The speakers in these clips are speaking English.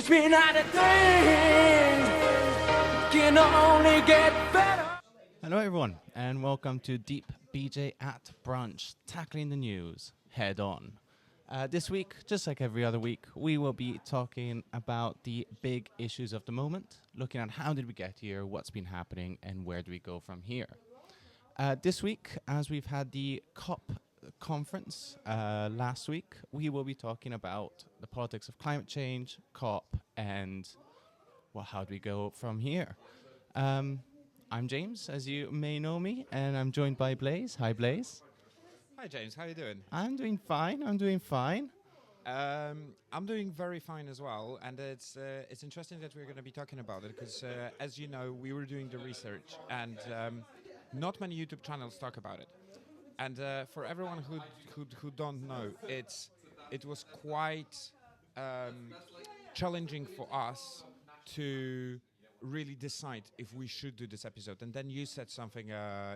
Teach me not a thing. Can only get better. Hello, everyone, and welcome to Deep BJ at Brunch, tackling the news head on. This week, just like every other week, we will be talking about the big issues of the moment, looking at how did we get here, what's been happening, and where do we go from here. This week, as we've had the COP conference last week, we will be talking about the politics of climate change, COP, and, well, how do we go from here? I'm James, as you may know me, and I'm joined by Blaze. Hi, Blaze. Hi James, how you doing? I'm doing fine. I'm doing very fine as well, and it's interesting that we're going to be talking about it because, as you know, we were doing the research, and not many YouTube channels talk about it. And for everyone who don't know, it was quite challenging for us to really decide if we should do this episode. And then you said something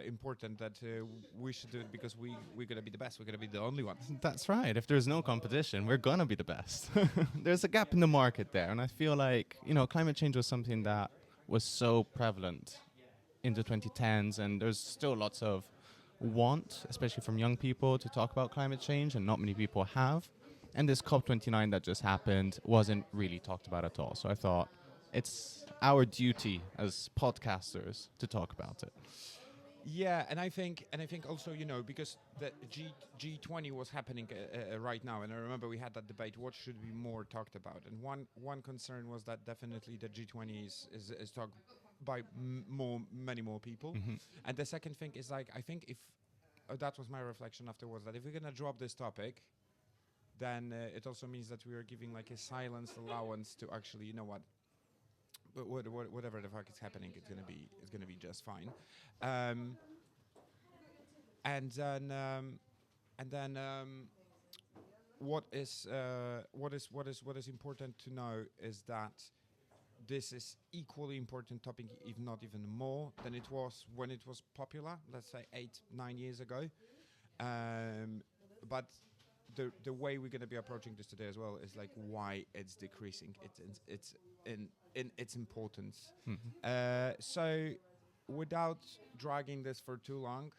important that we should do it because we're going to be the best. We're going to be the only ones. That's right. If there's no competition, we're going to be the best. There's a gap in the market there. And I feel like, climate change was something that was so prevalent in the 2010s. And there's still lots of want, especially from young people, to talk about climate change. And not many people have. And this COP29 that just happened wasn't really talked about at all. So I thought it's our duty as podcasters to talk about it. Yeah, and I think also, because the G20 was happening right now, and I remember we had that debate, what should be more talked about? And one concern was that definitely the G20 is talked by many more people. Mm-hmm. And the second thing is, I think if, that was my reflection afterwards, that if we're going to drop this topic, then it also means that we are giving a silence allowance to actually, but whatever the fuck is happening, it's gonna be just fine. And then what is important to know is that this is equally important topic, if not even more, than it was when it was popular. Let's say 8-9 years ago. But the way we're going to be approaching this today as well is why it's decreasing. It's in its importance. Mm-hmm. So without dragging this for too long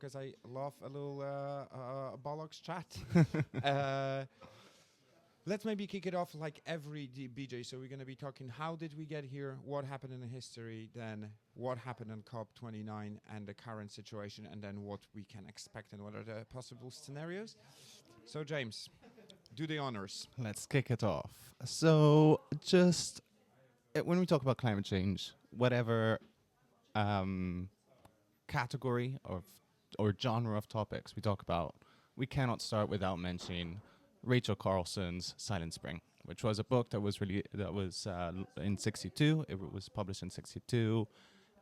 as I love a little bollocks chat, let's maybe kick it off like every BJ. So we're going to be talking how did we get here, what happened in the history, then what happened on COP29 and the current situation, and then what we can expect and what are the possible scenarios. So James, do the honors. Let's kick it off. So just when we talk about climate change, whatever category or genre of topics we talk about, we cannot start without mentioning Rachel Carlson's Silent Spring, which was a book that was in '62. It was published in '62,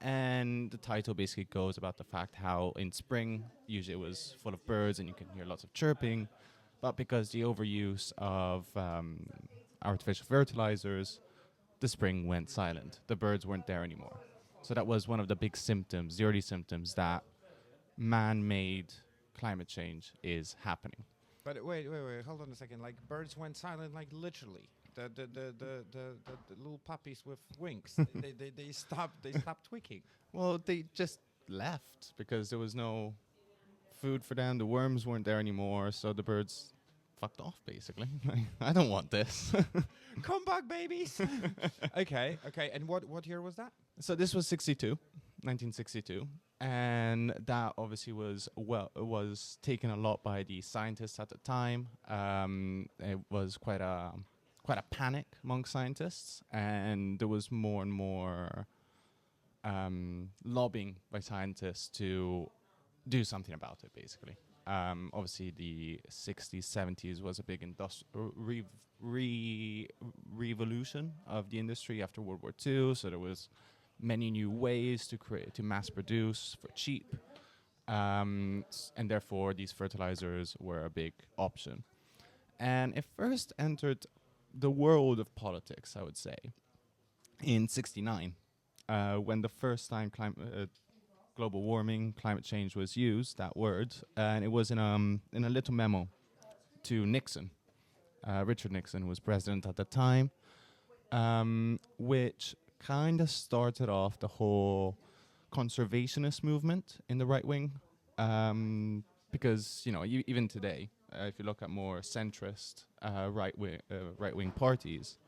and the title basically goes about the fact how in spring usually it was full of birds and you can hear lots of chirping, but because the overuse of artificial fertilizers, the spring went silent. The birds weren't there anymore. So that was one of the big symptoms, the early symptoms that man-made climate change is happening. But wait, hold on a second. Birds went silent, literally. The little puppies with wings, they stopped tweaking. Well, they just left because there was no food for them. The worms weren't there anymore, so the birds fucked off, basically. I don't want this. Come back, babies. Okay. And what year was that? So this was 1962. And that obviously was taken a lot by the scientists at the time. It was quite a panic among scientists, and there was more and more lobbying by scientists to do something about it, basically. Obviously, the 60s, 70s was a big revolution of the industry after World War II, so there was many new ways to mass produce for cheap, and therefore these fertilizers were a big option. And it first entered the world of politics, I would say, in '69, when the first time global warming, climate change was used, that word, and it was in a little memo to Nixon, Richard Nixon, who was president at the time. which kind of started off the whole conservationist movement in the right wing. Because, even today, if you look at more centrist right wing parties,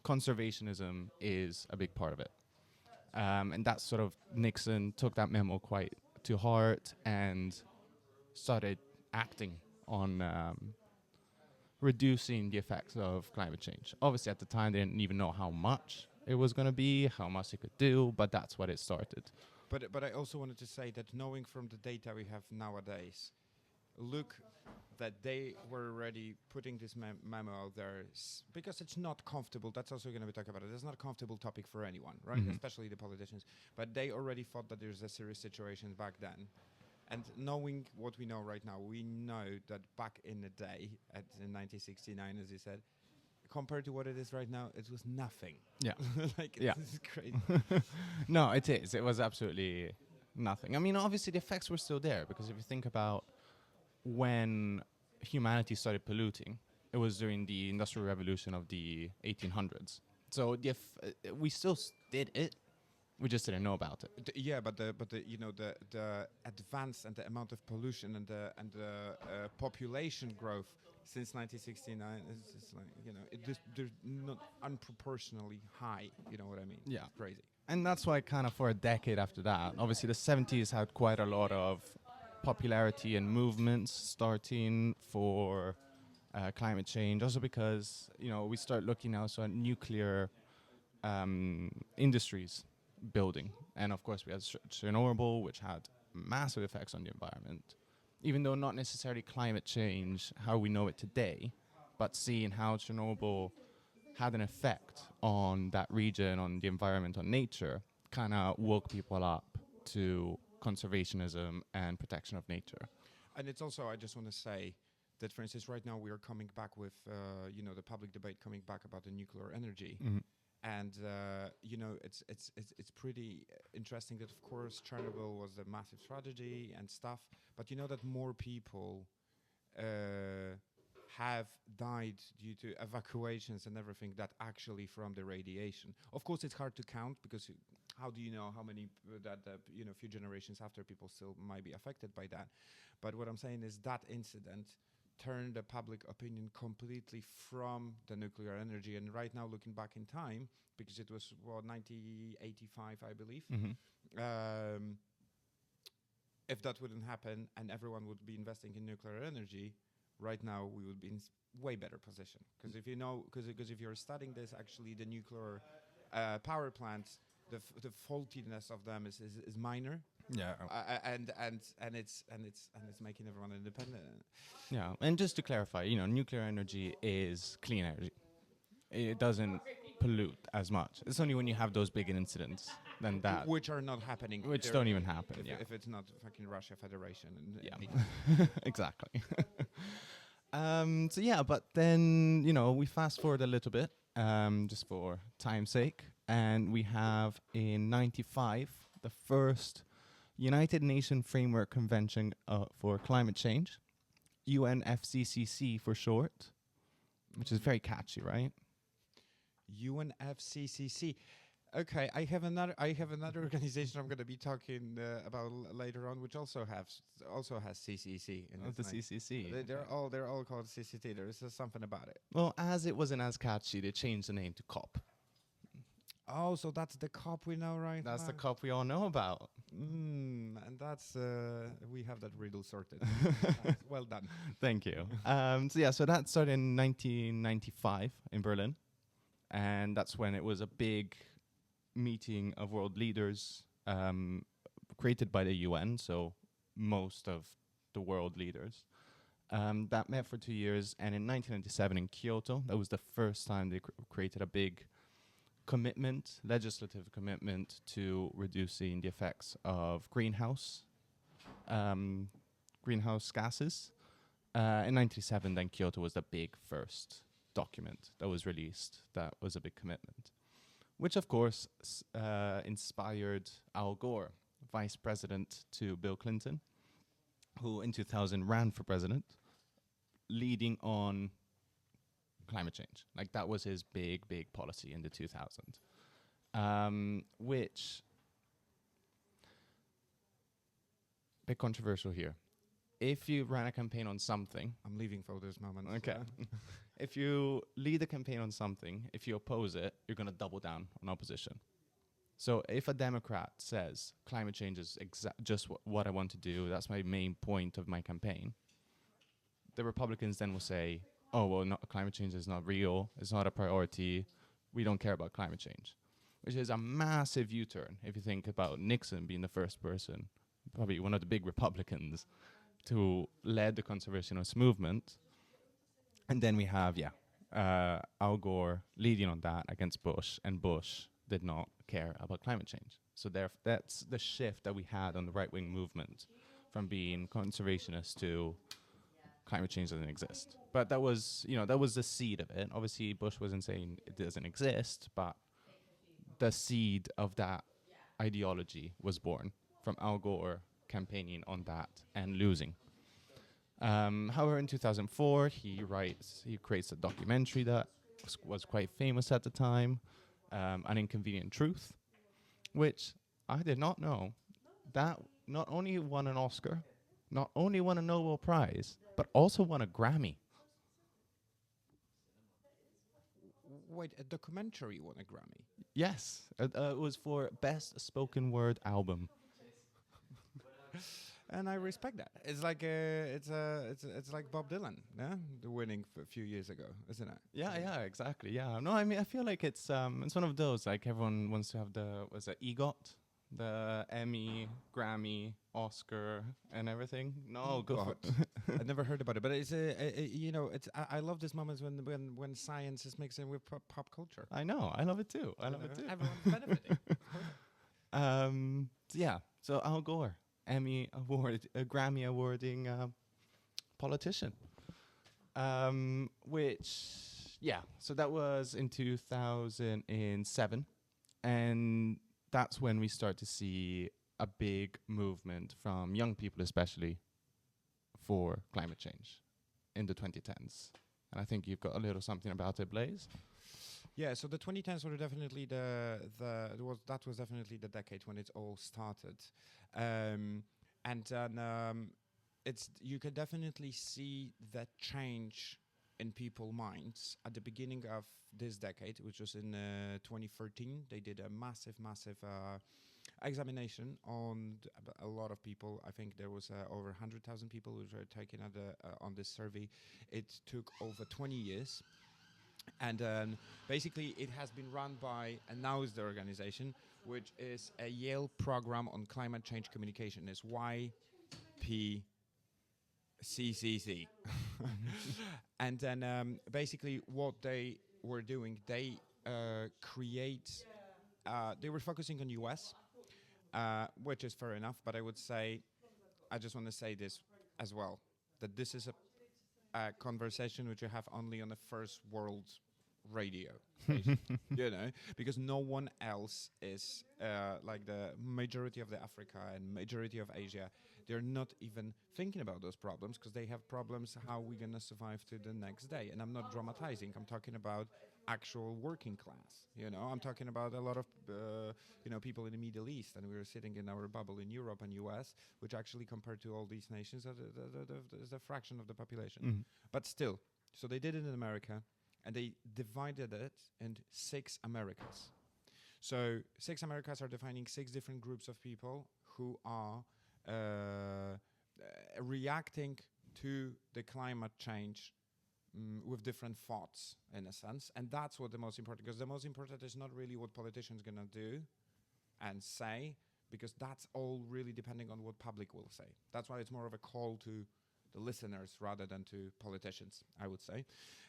conservationism is a big part of it. And that's sort of Nixon took that memo quite to heart and started acting on reducing the effects of climate change. Obviously, at the time, they didn't even know how much it was going to be, how much it could do, but that's what it started. But I also wanted to say that knowing from the data we have nowadays, look that they were already putting this memo out there because it's not comfortable. That's also going to be talked about it. It's not a comfortable topic for anyone, right? Mhm. Especially the politicians. But they already thought that there's a serious situation back then. And knowing what we know right now, we know that back in the day, in 1969, as you said, compared to what it is right now, it was nothing. Yeah. Like, Yeah. this is crazy. No, it is. It was absolutely nothing. I mean, obviously, the effects were still there because if you think about when humanity started polluting, it was during the Industrial Revolution of the 1800s. So we still did it. We just didn't know about it. Yeah, but the the advance and the amount of pollution and the population growth since 1969 is just like they're not unproportionally high. You know what I mean? Yeah. It's crazy. And that's why kind of for a decade after that, obviously the 70s had quite a lot of popularity and movements starting for climate change. Also because, we start looking now at nuclear industries building. And of course we had Chernobyl, which had massive effects on the environment. Even though not necessarily climate change, how we know it today, but seeing how Chernobyl had an effect on that region, on the environment, on nature, kind of woke people up to conservationism and protection of nature. And it's also, I just want to say that, for instance, right now we are coming back with, the public debate coming back about the nuclear energy. Mm-hmm. And it's pretty interesting that, of course, Chernobyl was a massive tragedy and stuff, but you know that more people have died due to evacuations and everything that actually from the radiation. Of course, it's hard to count because how do you know how many few generations after people still might be affected by that? But what I'm saying is that incident turned the public opinion completely from the nuclear energy. And right now, looking back in time, because it was 1985, I believe. Mm-hmm. If that wouldn't happen and everyone would be investing in nuclear energy, right now we would be in way better position. Because if you know, because if you're studying this, actually the nuclear power plants, the faultiness of them is minor. Yeah. And it's making everyone independent. Yeah, and just to clarify, nuclear energy is clean energy. It doesn't pollute as much. It's only when you have those big incidents then that, Which are not happening. which don't even happen. If it's not fucking Russia Federation. Exactly. But then, we fast forward a little bit, just for time's sake, and we have in 95 the first United Nations Framework Convention for Climate Change, UNFCCC for short, which is very catchy, right? UNFCCC. Okay, I have another organization I'm going to be talking about later on, which also has CCC. The CCC. They're all called CCT. There is something about it. Well, as it wasn't as catchy, they changed the name to COP. Oh, so that's the COP we know, right? That's the COP we all know about. And that's we have that riddle sorted. Well done. Thank you. So that started in 1995 in Berlin, and that's when it was a big meeting of world leaders created by the UN, so most of the world leaders that met for 2 years. And in 1997 in Kyoto, that was the first time they created a big legislative commitment to reducing the effects of greenhouse gases. In 1997, then Kyoto was the big first document that was released. That was a big commitment, which of course inspired Al Gore, vice president to Bill Clinton, who in 2000 ran for president, leading on climate change. Like that was his big policy in the 2000s, which bit controversial here. If you ran a campaign on something, I'm leaving for this moment. okay, if you lead a campaign on something, if you oppose it, you're going to double down on opposition. So if a Democrat says climate change is just what I want to do, that's my main point of my campaign, the Republicans then will say, oh, well, no, climate change is not real, it's not a priority, we don't care about climate change, which is a massive U-turn if you think about Nixon being the first person, probably one of the big Republicans, to lead the conservationist movement. And then we have, Al Gore leading on that against Bush, and Bush did not care about climate change. So that's the shift that we had on the right-wing movement from being conservationist to climate change doesn't exist. But that was the seed of it. Obviously, Bush wasn't saying it doesn't exist, but the seed of that ideology was born from Al Gore campaigning on that and losing. However, in 2004, he creates a documentary that was quite famous at the time, An Inconvenient Truth, which I did not know that not only won an Oscar, not only won a Nobel Prize, but also won a Grammy. Wait, a documentary won a Grammy? Yes, it was for Best Spoken Word Album. And I respect that. It's like it's like Bob Dylan, yeah, the winning a few years ago, isn't it? Yeah, exactly. Yeah, no, I mean, I feel like it's one of those, like everyone wants to have EGOT, the Emmy, Grammy, Oscar, and everything. No, go for it. I never heard about it, but it's it's I love these moments when science is mixing with pop culture. I know, I love it too. I love it too. Everyone's benefiting. So Al Gore, Emmy award, Grammy awarding politician. So that was in 2007, and that's when we start to see a big movement from young people, especially, for climate change in the 2010s. And I think you've got a little something about it, Blaze. Yeah, so the 2010s were definitely that was definitely the decade when it all started, and then you can definitely see that change in people's minds at the beginning of this decade, which was in 2013. They did a massive examination on a lot of people. I think there was over 100,000 people who were taken on this survey. It took over 20 years. And basically, it has been run by a NOWS organization, which is a Yale program on climate change communication. It's YPCCC. And then basically what they were doing, they they were focusing on US, which is fair enough, but I just want to say this as well, that this is a conversation which you have only on the first world radio station, because no one else is like the majority of the Africa and majority of Asia. They're not even thinking about those problems because they have problems how we're going to survive to the next day. And I'm not dramatizing. I'm talking about actual working class. I'm talking about a lot of people in the Middle East, and we were sitting in our bubble in Europe and US, which actually compared to all these nations is a fraction of the population. Mm-hmm. But still, so they did it in America, and they divided it in 6 Americas. So 6 Americas are defining 6 different groups of people who are reacting to the climate change with different thoughts, in a sense. And that's what the most important, because the most important is not really what politicians going to do and say, because that's all really depending on what public will say. That's why it's more of a call to the listeners rather than to politicians, I would say.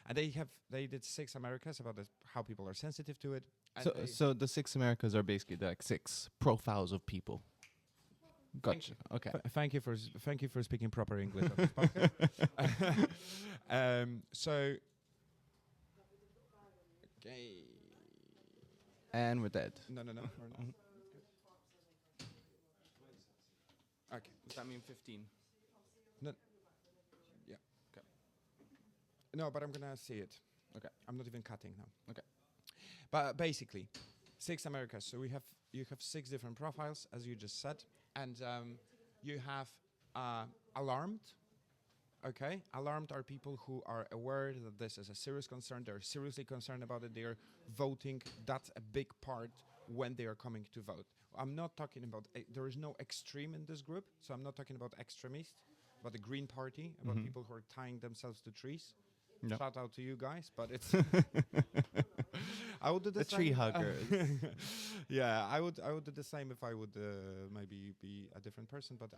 And they did 6 Americas about how people are sensitive to it. So the 6 Americas are basically like 6 profiles of people. Gotcha. Okay. Thank you for speaking proper English on this podcast. Okay. And we're dead. No. We're not. Okay. Does that mean 15? No. Yeah. Okay. No, but I'm gonna see it. Okay. I'm not even cutting now. Okay. But basically, 6 Americas. So you have 6 different profiles, as you just said, and you have alarmed. Okay, alarmed are people who are aware that this is a serious concern. They're seriously concerned about it. They're voting. That's a big part when they are coming to vote. I'm not talking about. There is no extreme in this group, so I'm not talking about extremists, about the Green Party, about people who are tying themselves to trees. Yep. Shout out to you guys, but it's. I would do the The same. tree huggers. Yeah, I would do the same if I would maybe be a different person. But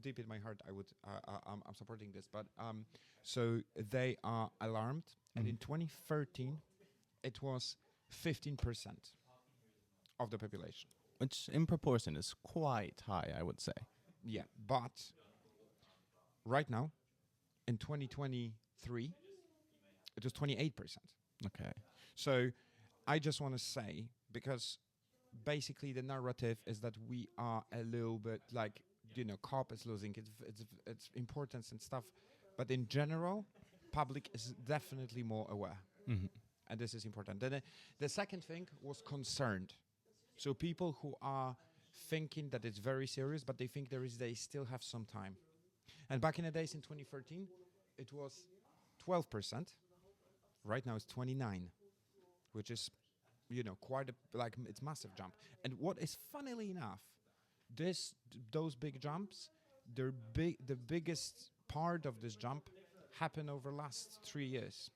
deep in my heart, I'm supporting this. But so they are alarmed, and in 2013, it was 15% of the population. Which in proportion is quite high, I would say. Yeah, but right now, in 2023, it was 28%. Okay. So I just want to say, because basically the narrative is that we are a little bit like, COP is losing its importance and stuff. But in general, public is definitely more aware. And this is important. Then the second thing was concerned. So people who are thinking that it's very serious, but they think they still have some time. And back in the days in 2013, it was 12%. Right now it's 29, which is, quite it's massive jump. And what is funnily enough, those big jumps, the biggest part of this jump happened over last 3 years.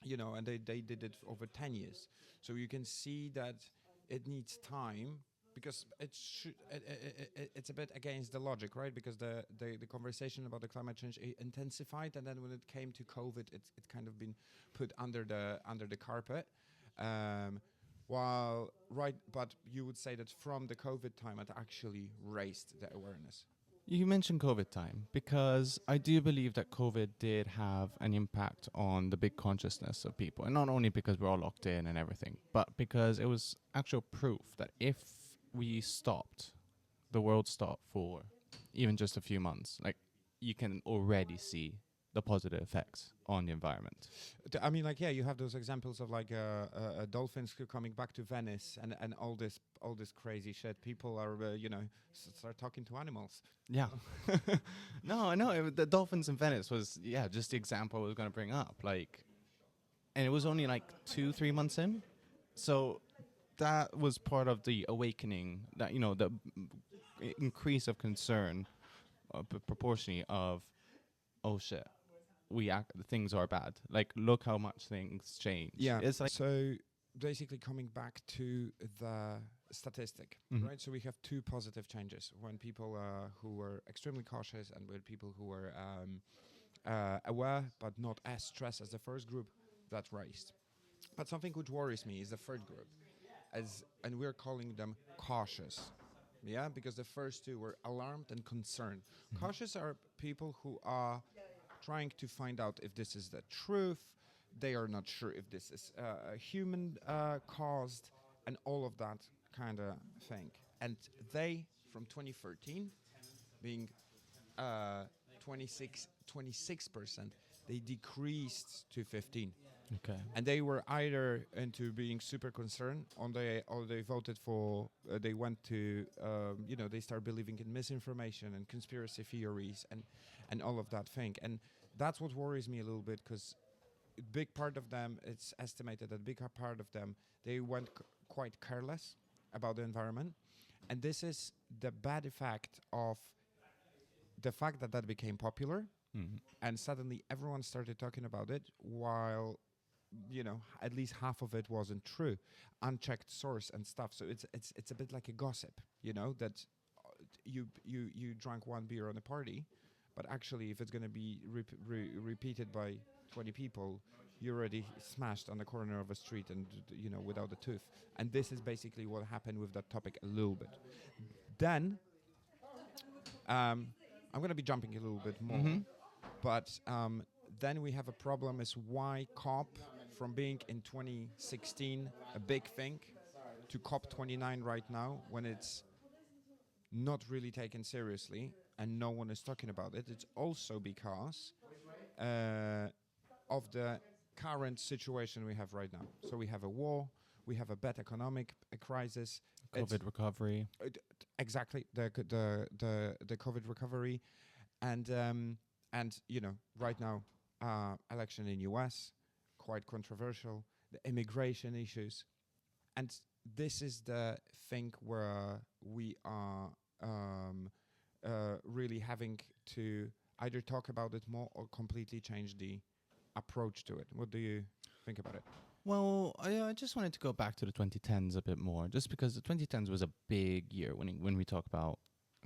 And they did it over 10 years. So you can see that it needs time, because it's a bit against the logic, right? Because the conversation about the climate change intensified, and then when it came to COVID, it kind of been put under the carpet. But you would say that from the COVID time, it actually raised the awareness. You mentioned COVID time, because I do believe that COVID did have an impact on the big consciousness of people. And not only because we're all locked in and everything, but because it was actual proof that if we stopped, the world stopped for even just a few months, like, you can already see the positive effects on the environment. I mean, you have those examples of dolphins who coming back to Venice and all this crazy shit. People are, start talking to animals. Yeah. No, I know. The dolphins in Venice was, just the example I was going to bring up. And it was only 2-3 months in. So that was part of the awakening, that, the increase of concern proportionally of, oh shit, things are bad. Look how much things change. Yeah. It's So basically coming back to the statistic, right? So we have 2 positive changes when people who were extremely cautious and with people who were aware but not as stressed as the first group, that raised. But something which worries me is the third group, and we're calling them cautious. Yeah, because the first 2 were alarmed and concerned. Cautious are people who are trying to find out if this is the truth. They are not sure if this is human caused, and all of that kind of thing. And they, from 2013, being 26%, they decreased to 15%. okay. And they were either into being super concerned, or they voted for. They went to, they start believing in misinformation and conspiracy theories and all of that thing. And that's what worries me a little bit, because a big part of them, it's estimated that a big part of them, they went quite careless about the environment. And this is the bad effect of the fact that became popular, and suddenly everyone started talking about it, while at least half of it wasn't true, unchecked source and stuff. So it's a bit like a gossip, that you drank 1 beer on a party, but actually if it's going to be repeated by 20 people, you're already smashed on the corner of a street and without a tooth. And this is basically what happened with that topic a little bit. Then I'm going to be jumping a little bit more, but then we have a problem is why COP, from being in 2016 a big thing, to COP29 right now, when it's not really taken seriously and no one is talking about it. It's also because of the current situation we have right now. So we have a war, we have a bad economic crisis, COVID recovery. exactly the COVID recovery, and you know, right now, election in US, quite controversial, the immigration issues, and this is the thing where we are really having to either talk about it more or completely change the approach to it. What do you think about it? Well, I just wanted to go back to the 2010s a bit more, just because the 2010s was a big year when we talk about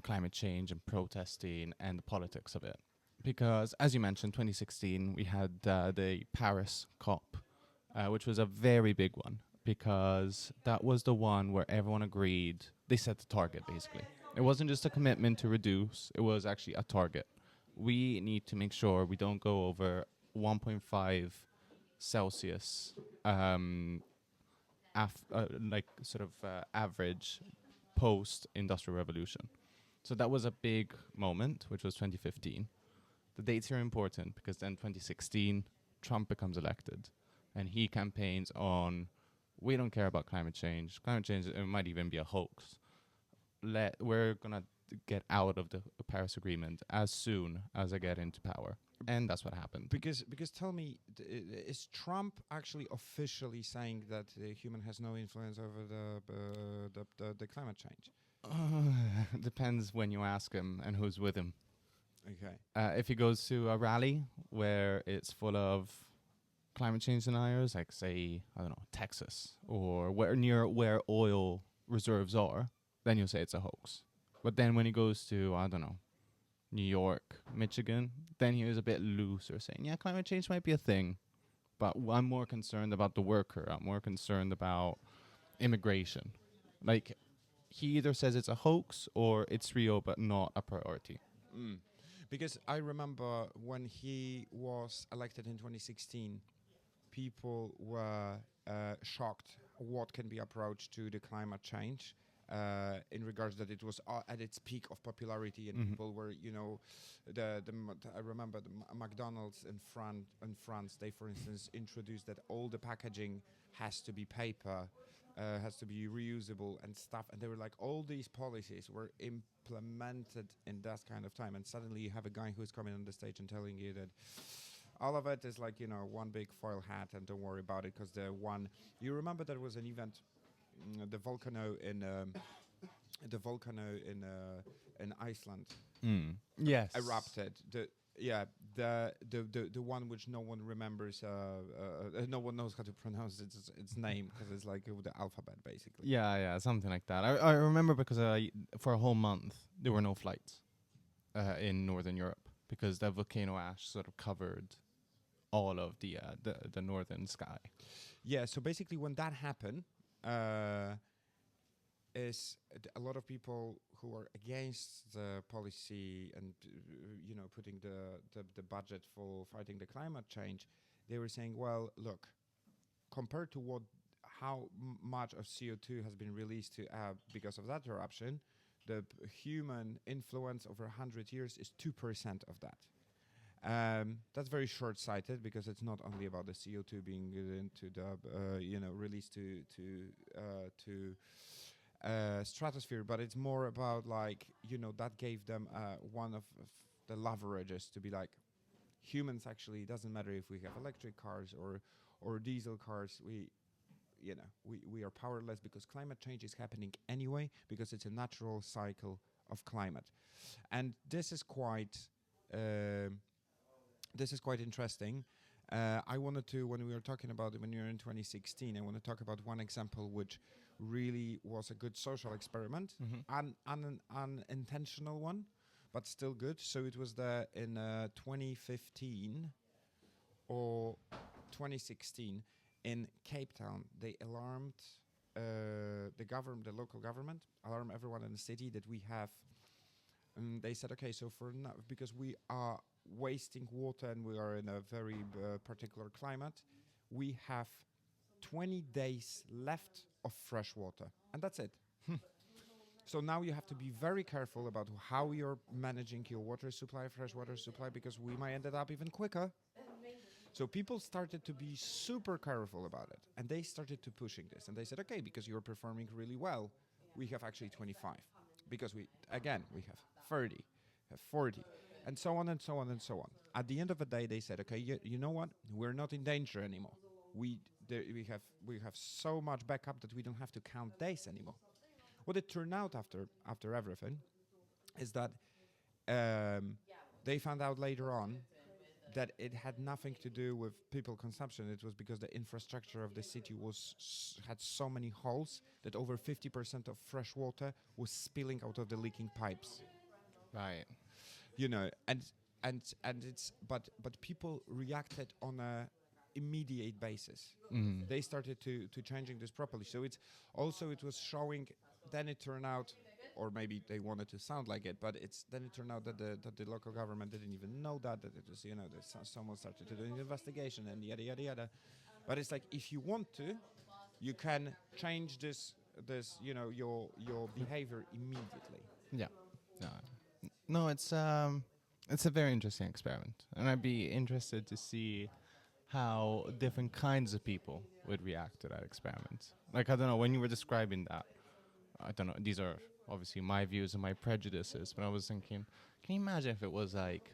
climate change and protesting and the politics of it. Because, as you mentioned, 2016 we had the Paris COP, which was a very big one, because that was the one where everyone agreed. They set the target, basically. It wasn't just a commitment to reduce, it was actually a target. We need to make sure we don't go over 1.5 Celsius, average post-industrial revolution. So that was a big moment, which was 2015. The dates here are important because then 2016, Trump becomes elected, and he campaigns on, we don't care about climate change. Climate change, it might even be a hoax. We're gonna get out of the Paris Agreement as soon as I get into power. And that's what happened. Because tell me, is Trump actually officially saying that the human has no influence over the climate change? Depends when you ask him and who's with him. Okay. If he goes to a rally where it's full of climate change deniers, like say, I don't know, Texas, or near where oil reserves are, then you'll say it's a hoax. But then when he goes to, I don't know, New York, Michigan, then he was a bit looser, saying, yeah, climate change might be a thing, but I'm more concerned about the worker. I'm more concerned about immigration. Like, he either says it's a hoax or it's real but not a priority. Because I remember when he was elected in 2016, people were shocked what can be approached to the climate change. In regards that it was at its peak of popularity, and people were, you know, I remember the McDonald's in France, they, for instance, introduced that all the packaging has to be paper, has to be reusable and stuff, and they were like, all these policies were implemented in that kind of time, and suddenly you have a guy who's coming on the stage and telling you that all of it is like, you know, one big foil hat, and don't worry about it, because you remember there was an event, the volcano in Iceland Yes. erupted. The one which no one remembers. No one knows how to pronounce its name, because it's like the alphabet, basically. Yeah, something like that. I remember because for a whole month there were no flights in Northern Europe because the volcano ash sort of covered all of the northern sky. Yeah. So basically, when that happened, is a lot of people who are against the policy and you know, putting the budget for fighting the climate change, they were saying, well, look, compared to how much of CO2 has been released because of that eruption, the human influence over 100 years is 2% of that. That's very short-sighted, because it's not only about the CO2 being into the released to stratosphere, but it's more about, like, you know, that gave them one of the leverages to be like, humans actually, it doesn't matter if we have electric cars or diesel cars, we are powerless, because climate change is happening anyway, because it's a natural cycle of climate. And this is quite interesting. I wanted to, when we were talking about it, when you were in 2016, I want to talk about one example which really was a good social experiment, unintentional one, but still good. So it was in 2015 or 2016 in Cape Town. They alarmed the local government, alarmed everyone in the city that we have. They said, okay, so for now, because we are wasting water and we are in a very particular climate, we have 20 days left of fresh water, and that's it. So now you have to be very careful about how you're managing your water supply, fresh water supply, because we might end it up even quicker. So people started to be super careful about it, and they started to pushing this, and they said, okay, because you're performing really well, we have actually 25, because we have 30, have 40, and so on and so on and so on. At the end of the day, they said, okay, you know what? We're not in danger anymore. We have so much backup that we don't have to count days anymore. What it turned out after everything is that they found out later on that it had nothing to do with people consumption. It was because the infrastructure of the city had so many holes that over 50% of fresh water was spilling out of the leaking pipes. Right. You know, and it's but people reacted on a immediate basis. They started to changing this properly. So it was showing. Then it turned out, or maybe they wanted to sound like it, but then it turned out that the local government didn't even know that it was, you know, that someone started to do an investigation and yada yada yada. But it's like, if you want to, you can change this you know, your behavior immediately. Yeah. No. No, it's a very interesting experiment, and I'd be interested to see how different kinds of people would react to that experiment. Like, I don't know, when you were describing that, I don't know, these are obviously my views and my prejudices, but I was thinking, can you imagine if it was like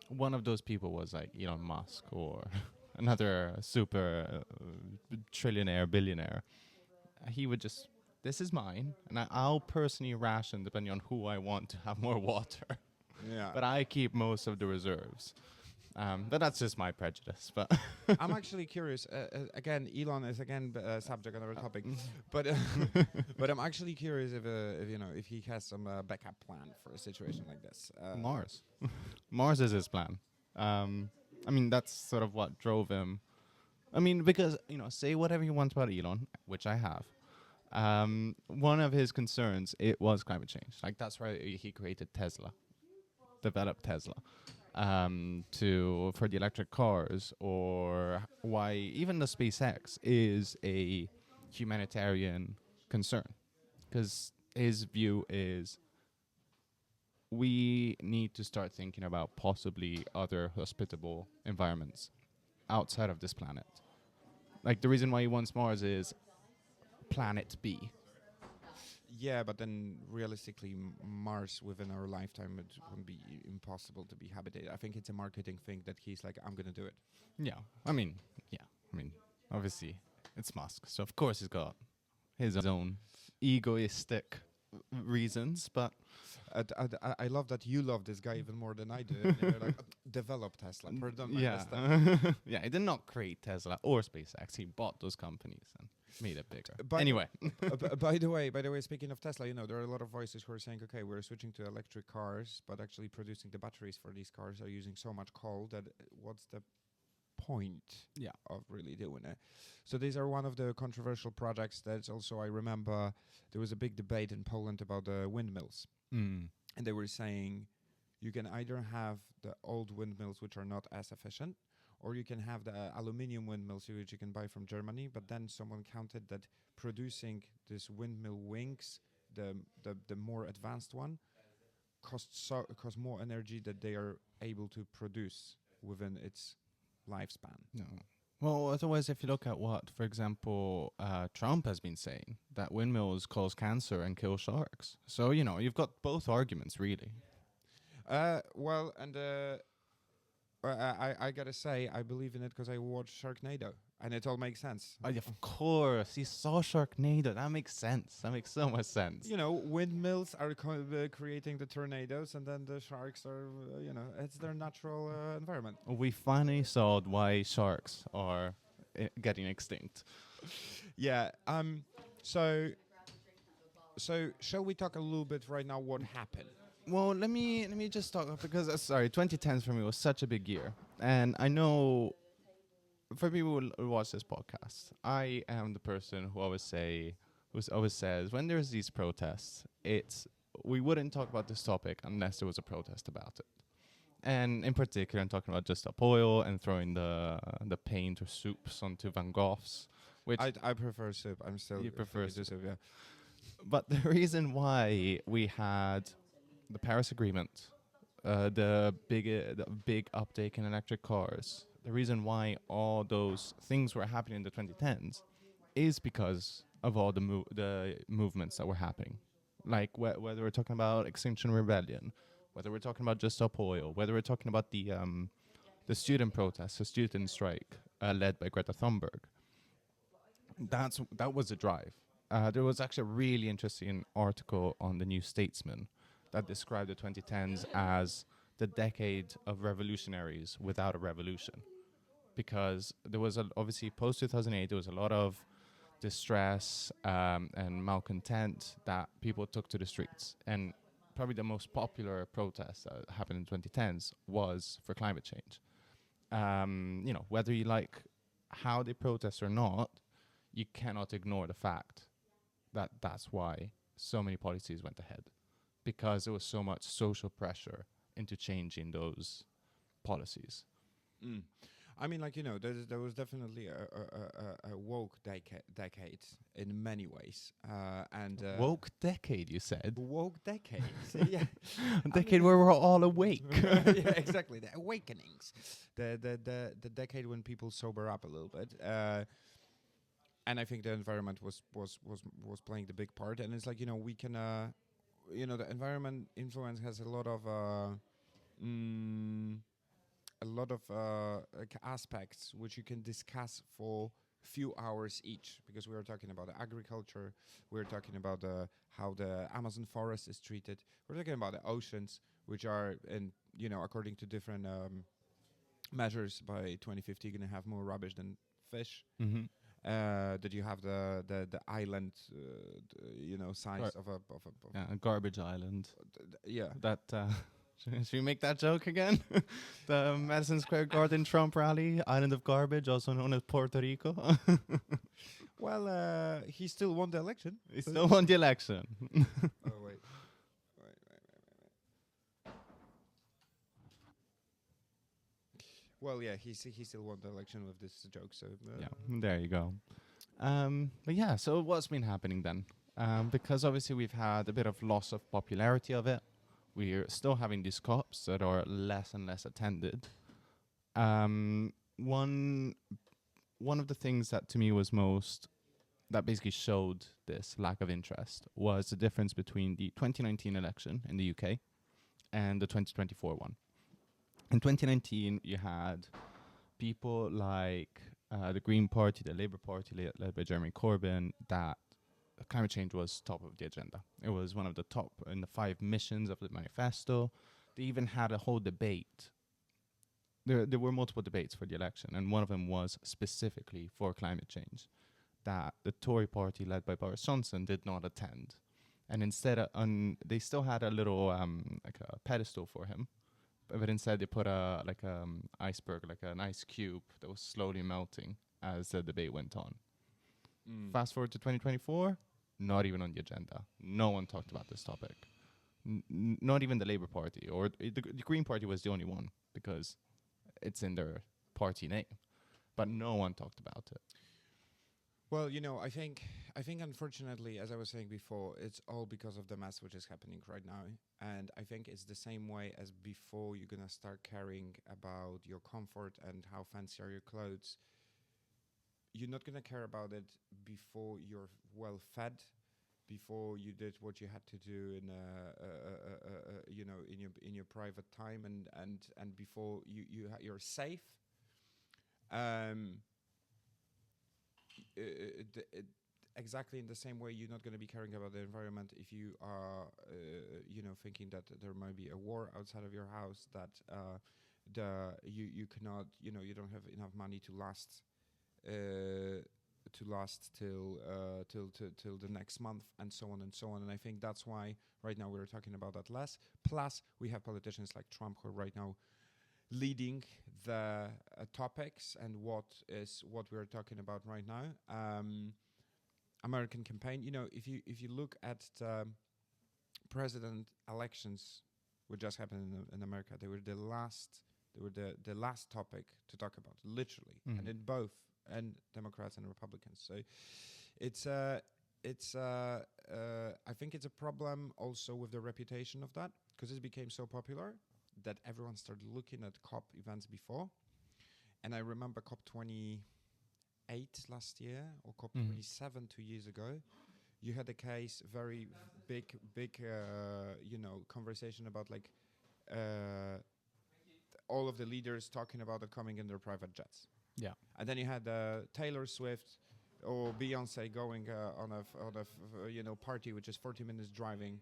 one of those people was like Elon Musk or another super trillionaire, billionaire? He would just, this is mine, and I'll personally ration depending on who I want to have more water. Yeah. But I keep most of the reserves. But that's just my prejudice. But I'm actually curious. Again, Elon is subject another topic, but but I'm actually curious if you know, if he has some backup plan for a situation like this. Mars, Mars is his plan. I mean, that's sort of what drove him. I mean, because, you know, say whatever you want about Elon, which I have. One of his concerns, it was climate change. Like, that's why he created Tesla, developed Tesla. For the electric cars, or why even the SpaceX is a humanitarian concern, because his view is we need to start thinking about possibly other hospitable environments outside of this planet. Like, the reason why he wants Mars is planet B. Yeah, but then realistically, Mars within our lifetime, it would be impossible to be habitated. I think it's a marketing thing that he's like, I'm gonna do it. Yeah, I mean, obviously, it's Musk, so of course he's got his own egoistic reasons, but I love that you love this guy even more than I do. And you're like, develop Tesla. Pardon my yeah, mistake." yeah, he did not create Tesla or SpaceX. He bought those companies and made it bigger. But Anyway, by the way, speaking of Tesla, you know, there are a lot of voices who are saying, okay, we're switching to electric cars, but actually producing the batteries for these cars are using so much coal that what's the point of really doing it? So these are one of the controversial projects. That's also, I remember there was a big debate in Poland about the windmills. And they were saying you can either have the old windmills, which are not as efficient, or you can have the aluminium windmills, which you can buy from Germany. But then someone counted that producing this windmill wings, the more advanced one, costs more energy that they are able to produce within its lifespan. no. Well, otherwise, if you look at what, for example, Trump has been saying, that windmills cause cancer and kill sharks. So, you know, you've got both arguments, really. Well, and I gotta say, I believe in it because I watched Sharknado, and it all makes sense. Of course, he saw Sharknado. That makes sense. That makes so much sense. You know, windmills are creating the tornadoes, and then the sharks are, you know, it's their natural environment. We finally saw why sharks are getting extinct. Yeah. So shall we talk a little bit right now? What happened? Well, let me just talk, because 2010 for me was such a big year, and I know for people who watch this podcast, I am the person who always says when there's these protests, we wouldn't talk about this topic unless there was a protest about it. And in particular, I'm talking about just up oil and throwing the paint or soups onto Van Goghs, which I prefer soup. I'm still. You prefer soup, yeah. But the reason why we had the Paris Agreement, the big uptake in electric cars, the reason why all those things were happening in the 2010s is because of all the movements that were happening. Like whether we're talking about Extinction Rebellion, whether we're talking about Just Stop Oil, whether we're talking about the student protests, the student strike led by Greta Thunberg. That was a drive. There was actually a really interesting article on the New Statesman that described the 2010s as the decade of revolutionaries without a revolution, because there was obviously post 2008 there was a lot of distress and malcontent that people took to the streets, and probably the most popular protest that happened in 2010s was for climate change. Whether you like how they protest or not, you cannot ignore the fact that that's why so many policies went ahead, because there was so much social pressure into changing those policies. Mm. I mean, like, there was definitely a woke decade in many ways, and Woke decade, you said? woke decade. Yeah, A decade where we're all awake. yeah, exactly. The awakenings, the decade when people sober up a little bit, and I think the environment was playing the big part. And it's like, we can, the environment influence has a lot of like aspects which you can discuss for few hours each, because we were talking about agriculture, we were talking about how the Amazon forest is treated, we're talking about the oceans, which are, in according to different measures, by 2050 going to have more rubbish than fish. Mm-hmm. That you have the island, size of a Yeah, a garbage island. yeah. That should we make that joke again? The Madison Square Garden Trump rally, island of garbage, also known as Puerto Rico. Well, he still won the election. He still won the election. Oh wait. Well, yeah, he still won the election with this joke. So Yeah, there you go. But yeah, so what's been happening then? Because obviously we've had a bit of loss of popularity of it. We're still having these COPs that are less and less attended. One of the things that to me was that basically showed this lack of interest was the difference between the 2019 election in the UK and the 2024 one. In 2019, you had people like the Green Party, the Labour Party, led by Jeremy Corbyn, that climate change was top of the agenda. It was one of the top in the 5 missions of the manifesto. They even had a whole debate. There were multiple debates for the election, and one of them was specifically for climate change, that the Tory party, led by Boris Johnson, did not attend. And instead, they still had a little like a pedestal for him, but instead they put a iceberg, like an ice cube that was slowly melting as the debate went on. Fast forward to 2024, not even on the agenda. No one talked about this topic. Not even the Labour Party, or the Green Party was the only one, because it's in their party name. But no one talked about it. Well, I think unfortunately, as I was saying before, it's all because of the mess which is happening right now. And I think it's the same way as before. You're gonna start caring about your comfort and how fancy are your clothes. You're not gonna care about it before you're well fed, before you did what you had to do in in your private time, and before you're safe. Exactly in the same way, you're not going to be caring about the environment if you are, thinking that there might be a war outside of your house, that you cannot, you don't have enough money to last till the next month, and so on and so on. And I think that's why right now we're talking about that less. Plus, we have politicians like Trump who are right now leading the topics and what we're talking about right now. American campaign. If you look at the president elections, which just happened in America, they were the last topic to talk about, literally, and in both and Democrats and Republicans. So it's I think it's a problem also with the reputation of that, because it became so popular that everyone started looking at COP events before, And I remember COP28 last year or COP27 2 years ago. You had a case, very big, conversation about like all of the leaders talking about it coming in their private jets. Yeah. And then you had Taylor Swift or Beyonce going on a party which is 40 minutes driving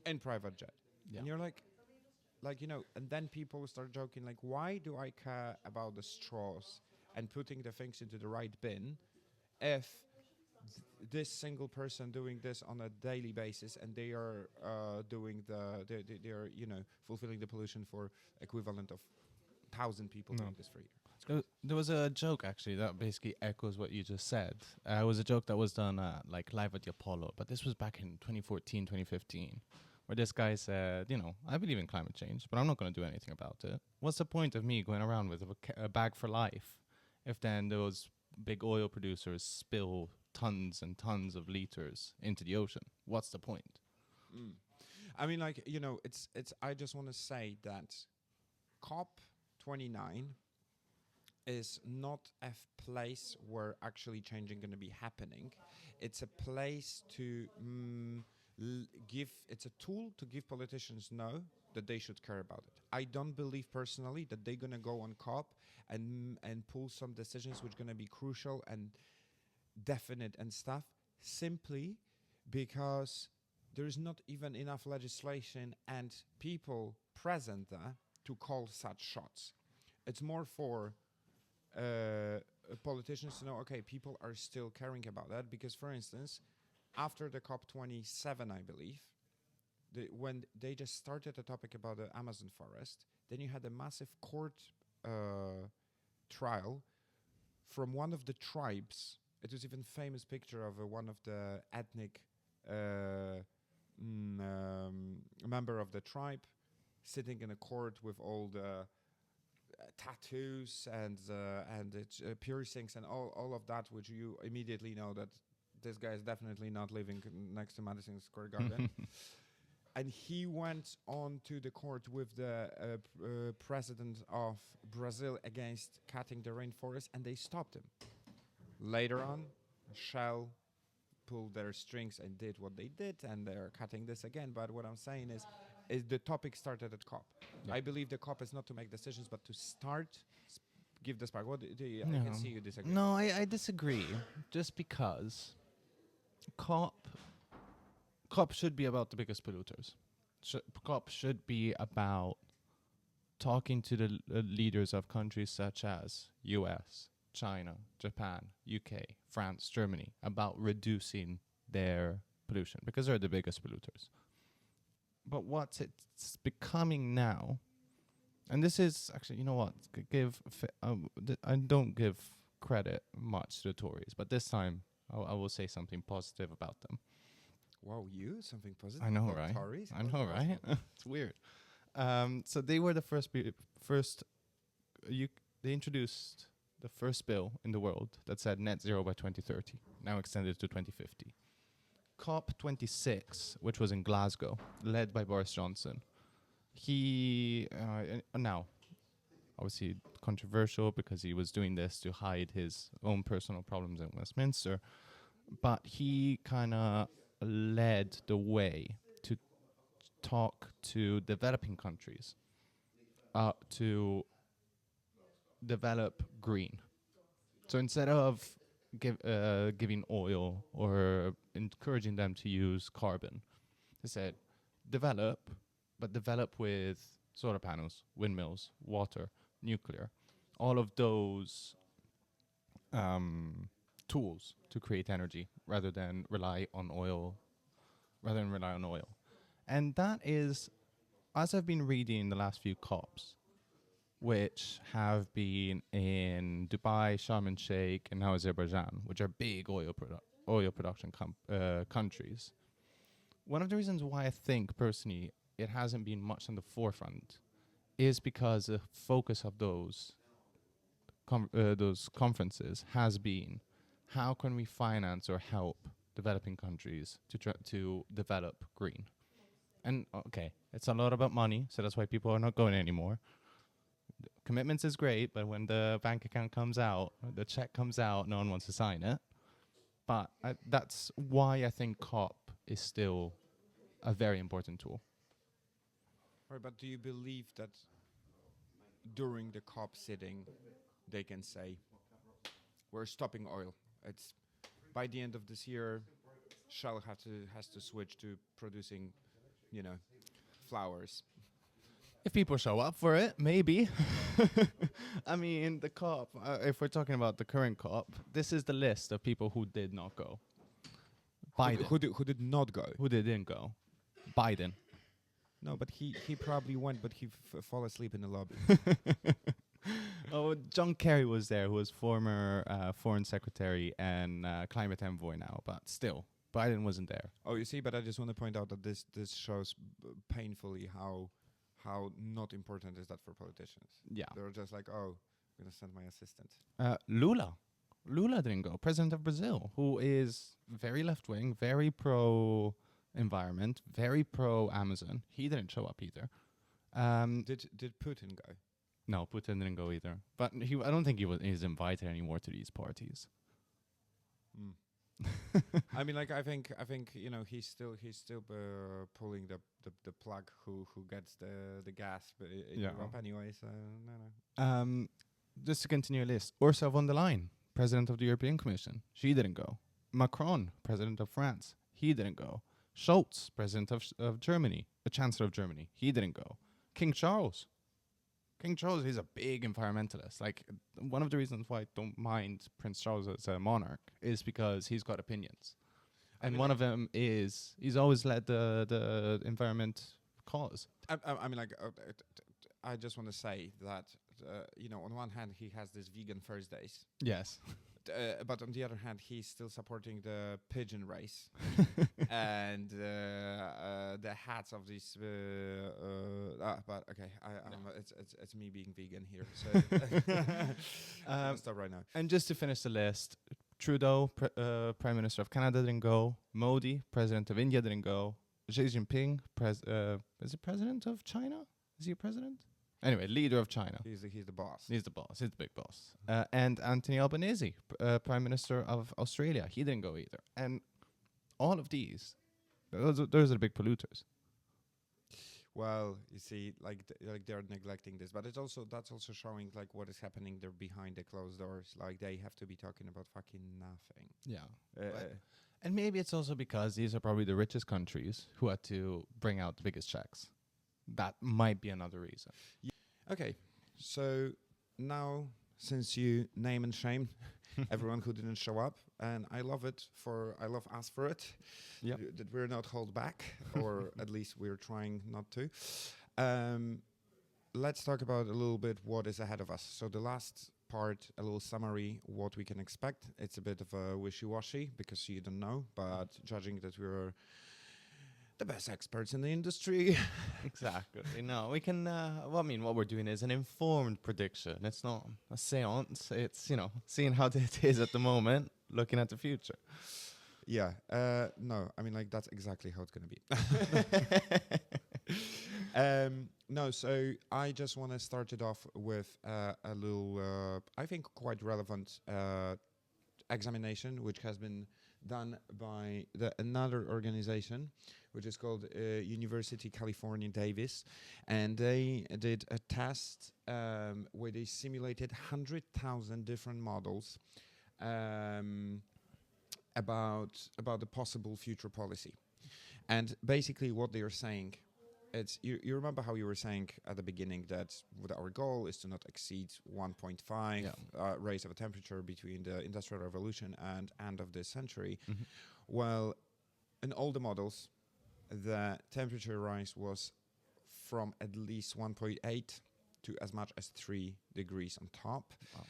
in private jet. Yeah. And you're like, and then people start joking like, why do I care about the straws and putting the things into the right bin if this single person doing this on a daily basis and they are they are fulfilling the pollution for equivalent of 1,000 people doing this for you. There was a joke actually that basically echoes what you just said. It was a joke that was done like live at the Apollo, but this was back in 2014, 2015, where this guy said, I believe in climate change, but I'm not going to do anything about it. What's the point of me going around with a bag for life if then those big oil producers spill tons and tons of liters into the ocean? What's the point? I mean, it's. I just want to say that COP29 is not a place where actually changing going to be happening. It's a place to it's a tool to give politicians know that they should care about it. I don't believe personally that they're going to go on COP and pull some decisions which are going to be crucial and definite and stuff, simply because there's not even enough legislation and people present there to call such shots. It's more for politicians to know, okay, people are still caring about that, because, for instance, after the COP27, I believe, when they just started the topic about the Amazon forest, then you had a massive court trial from one of the tribes. It was even famous picture of one of the ethnic member of the tribe sitting in a court with all the tattoos and piercings and all of that, which you immediately know that this guy is definitely not living next to Madison Square Garden. And he went on to the court with the president of Brazil against cutting the rainforest, and they stopped him. Later on, Shell pulled their strings and did what they did, and they're cutting this again. But what I'm saying is the topic started at COP. Yeah. I believe the COP is not to make decisions, but to give the spark. What do you? I can see you disagree. No, I disagree. Just because COP should be about the biggest polluters. COP should be about talking to the leaders of countries such as US, China, Japan, UK, France, Germany, about reducing their pollution, because they're the biggest polluters. But what it's becoming now, and this is actually, you know what, I don't give credit much to the Tories, but this time I will say something positive about them. Wow, something positive? I know, right? Tories? I know, right? It's weird. So they were the they introduced the first bill in the world that said net zero by 2030, now extended to 2050. COP26, which was in Glasgow, led by Boris Johnson. He, now, obviously controversial because he was doing this to hide his own personal problems in Westminster, but he kind of led the way to talk to developing countries to develop green. So instead of giving oil or encouraging them to use carbon, they said develop, but develop with solar panels, windmills, water, nuclear, all of those tools to create energy rather than rely on oil. And that is, as I've been reading the last few COPs, which have been in Dubai, Sharm el Sheikh, and now Azerbaijan, which are big oil production countries. One of the reasons why I think, personally, it hasn't been much on the forefront is because the focus of those conferences has been, how can we finance or help developing countries to develop green? And okay, it's a lot about money, so that's why people are not going anymore. commitments is great, but when the bank account comes out, the check comes out, no one wants to sign it. But that's why I think COP is still a very important tool. Right, but do you believe that during the COP sitting, they can say, we're stopping oil. It's by the end of this year, Shell has to switch to producing, flowers. If people show up for it, maybe. I mean, the COP, if we're talking about the current COP, this is the list of people who did not go. Biden. Who did not go? Who didn't go? Biden. No, but he probably went, but he fall asleep in the lobby. Oh, John Kerry was there, who was former foreign secretary and climate envoy now, but still, Biden wasn't there. Oh, you see, but I just want to point out that this shows painfully how not important is that for politicians. Yeah. They're just like, oh, I'm going to send my assistant. Lula. Lula didn't go. President of Brazil, who is very left-wing, very pro-environment, very pro-Amazon. He didn't show up either. Did Putin go? No, Putin didn't go either. But I don't think he's invited anymore to these parties. I mean, like I think he's still pulling the plug who gets the gas in Europe anyway. So no. Just to continue a list, Ursula von der Leyen, President of the European Commission, she didn't go. Macron, President of France, he didn't go. Scholz, President of Germany, the Chancellor of Germany, he didn't go. King Charles, he's a big environmentalist. Like, one of the reasons why I don't mind Prince Charles as a monarch is because he's got opinions. And one of them is he's always led the environment cause. I just want to say that, on one hand, he has this vegan Thursdays. Yes. But on the other hand, he's still supporting the pigeon race and the hats of these. But okay, it's me being vegan here. So I'll stop right now. And just to finish the list, Trudeau, Prime Minister of Canada, didn't go. Modi, President of India, didn't go. Xi Jinping, is it President of China? Is he a president? Anyway, leader of China. He's the boss. He's the boss. He's the big boss. And Anthony Albanese, Prime Minister of Australia. He didn't go either. And all of these, those are the big polluters. Well, you see, like they're neglecting this, but that's also showing like what is happening there behind the closed doors. Like they have to be talking about fucking nothing. Yeah. And maybe it's also because these are probably the richest countries who had to bring out the biggest checks. That might be another reason. Okay, so now since you name and shame everyone who didn't show up, and I love us for it. Yeah, that we're not held back, or at least we're trying not to. Let's talk about a little bit what is ahead of us. So the last part, a little summary, what we can expect. It's a bit of a wishy-washy because you don't know, but judging that we're the best experts in the industry. Exactly. No, we can. What we're doing is an informed prediction. It's not a seance. It's seeing how it is at the moment, looking at the future. Yeah. No, I mean, like that's exactly how it's going to be. No, so I just want to start it off with a little, I think, quite relevant examination, which has been done by another organization, which is called University California Davis, and they did a test where they simulated 100,000 different models about the possible future policy. And basically what they are saying, it's you remember how you were saying at the beginning that our goal is to not exceed 1.5 raise of a temperature between the Industrial Revolution and end of this century. Mm-hmm. Well, in all the models, the temperature rise was from at least 1.8 to as much as 3 degrees on top. Wow.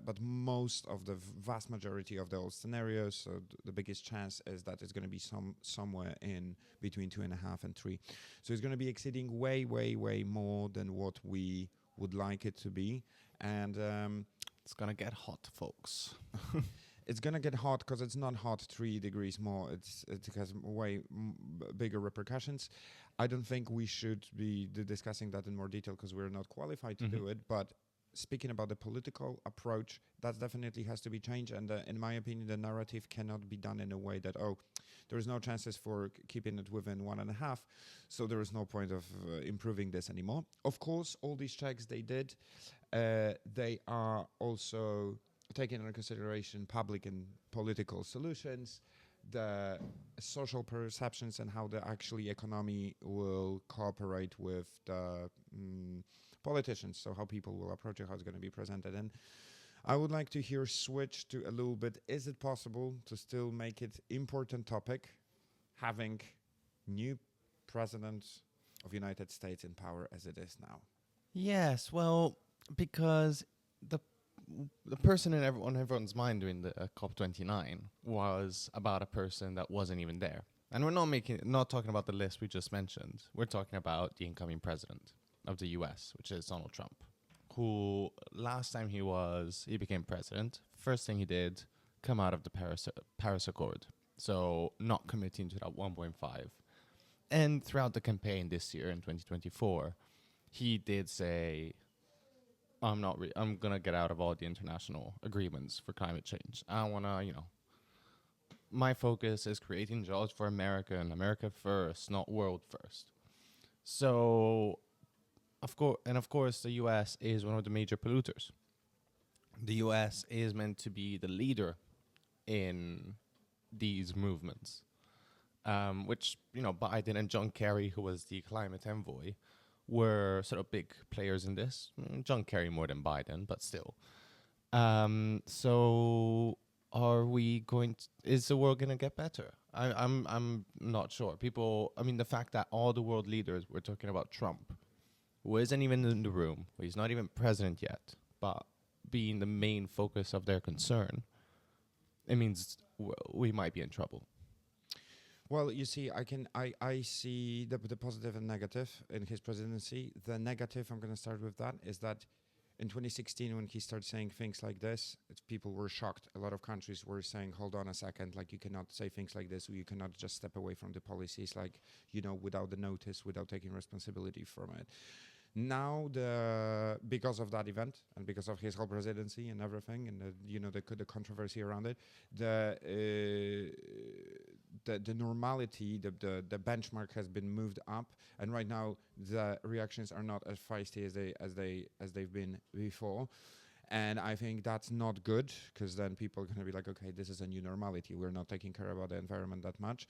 But most of the vast majority of those scenarios, so the biggest chance is that it's going to be somewhere in between 2.5 and 3. So it's going to be exceeding way, way, way more than what we would like it to be. And it's going to get hot, folks. it's gonna get hot because it's not hot 3 degrees more. It has way bigger repercussions. I don't think we should be discussing that in more detail because we're not qualified to do it. But speaking about the political approach, that definitely has to be changed. And in my opinion, the narrative cannot be done in a way that, oh, there is no chances for keeping it within 1.5, so there is no point of improving this anymore. Of course, all these checks they did, they are also taking into consideration public and political solutions, the social perceptions, and how the actually economy will cooperate with the politicians. So how people will approach it, how it's going to be presented. And I would like to here switch to a little bit, is it possible to still make it important topic having new president of United States in power as it is now? Yes, well, because the person in everyone's mind during the COP29 was about a person that wasn't even there. And we're not talking about the list we just mentioned. We're talking about the incoming president of the US, which is Donald Trump, who last time he became president, first thing he did, come out of the Paris Accord. So not committing to that 1.5. And throughout the campaign this year in 2024, he did say, I'm going to get out of all the international agreements for climate change. I want to, my focus is creating jobs for America and America first, not world first. So, of course, the U.S. is one of the major polluters. The U.S. is meant to be the leader in these movements, which, Biden and John Kerry, who was the climate envoy, were sort of big players in this. John Kerry more than Biden, but still. So is the world going to get better? I'm not sure. The fact that all the world leaders were talking about Trump, who isn't even in the room, he's not even president yet, but being the main focus of their concern, it means we might be in trouble. Well, you see, I see the positive and negative in his presidency. The negative, I'm going to start with that, is that in 2016, when he started saying things like this, people were shocked. A lot of countries were saying, hold on a second, like you cannot say things like this, or you cannot just step away from the policies, like, without the notice, without taking responsibility from it. Now, because of that event and because of his whole presidency and everything, and the controversy around it, the normality, the benchmark has been moved up, and right now the reactions are not as feisty as they've been before. And I think that's not good, because then people are going to be like, okay, this is a new normality. We're not taking care about the environment that much.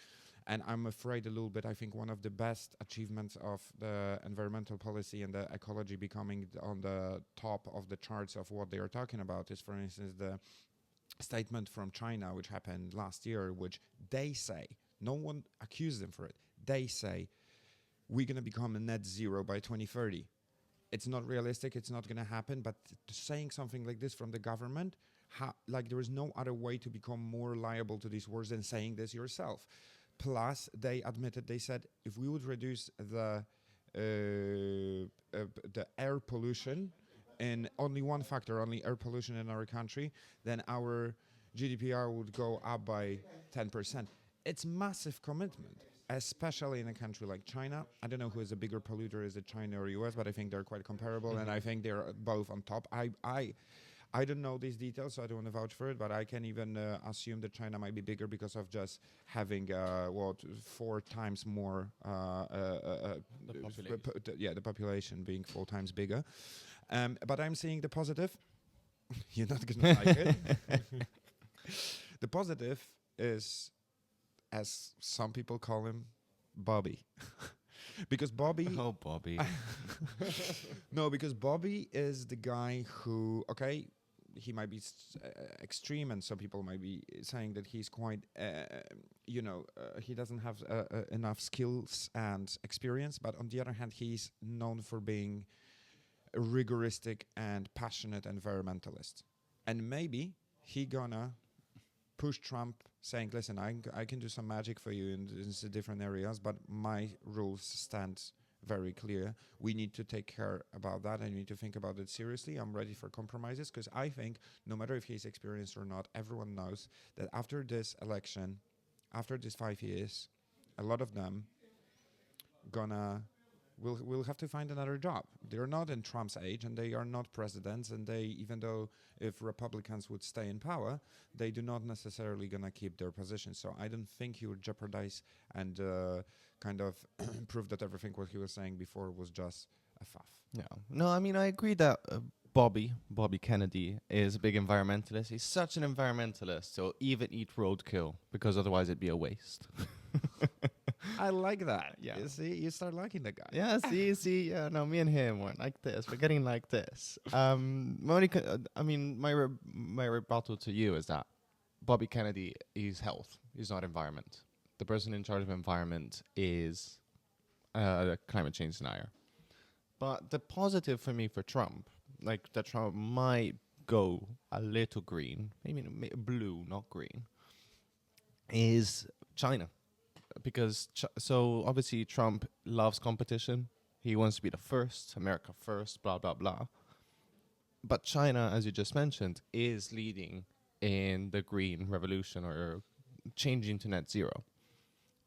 And I'm afraid a little bit, I think one of the best achievements of the environmental policy and the ecology becoming on the top of the charts of what they are talking about is, for instance, the statement from China, which happened last year, which they say, no one accused them for it, they say, we're going to become a net zero by 2030. It's not realistic, it's not going to happen, but saying something like this from the government, there is no other way to become more liable to these words than saying this yourself. Plus, they admitted, they said, if we would reduce the air pollution in only one factor, only air pollution in our country, then our GDPR would go up by 10%. It's massive commitment, especially in a country like China. I don't know who is a bigger polluter, is it China or US, but I think they're quite comparable, and I think they're both on top. I don't know these details, so I don't want to vouch for it, but I can even assume that China might be bigger because of just having 4 times more the population being 4 times bigger. But I'm seeing the positive. You're not going to like it. The positive is, as some people call him, Bobby. Because Bobby... Oh, Bobby. No, because Bobby is the guy who, okay, he might be extreme, and some people might be saying that he's quite, he doesn't have enough skills and experience, but on the other hand, he's known for being a rigoristic and passionate environmentalist. And maybe he gonna push Trump, saying, listen, I can do some magic for you in different areas, but my rules stand very clear. We need to take care about that, and we need to think about it seriously. I'm ready for compromises, because I think no matter if he's experienced or not, everyone knows that after this election, after these 5 years, a lot of them gonna will have to find another job. They're not in Trump's age, and they are not presidents, and they, even though if Republicans would stay in power, they do not necessarily gonna keep their position. So I don't think he would jeopardize and kind of prove that everything what he was saying before was just a faff. Yeah. No, I mean, I agree that Bobby Kennedy is a big environmentalist. He's such an environmentalist, so even eat roadkill, because otherwise it'd be a waste. I like that. Yeah. You see, you start liking the guy. Yeah, see, yeah, no, me and him weren't like this. We're getting like this. Monica, I mean, my rebuttal to you is that Bobby Kennedy is health. He's not environment. The person in charge of environment is a climate change denier. But the positive for me for Trump, like that Trump might go a little green, maybe blue, not green, is China. Because so obviously Trump loves competition. He wants to be the first, America first, blah, blah, blah. But China, as you just mentioned, is leading in the green revolution, or changing to net zero.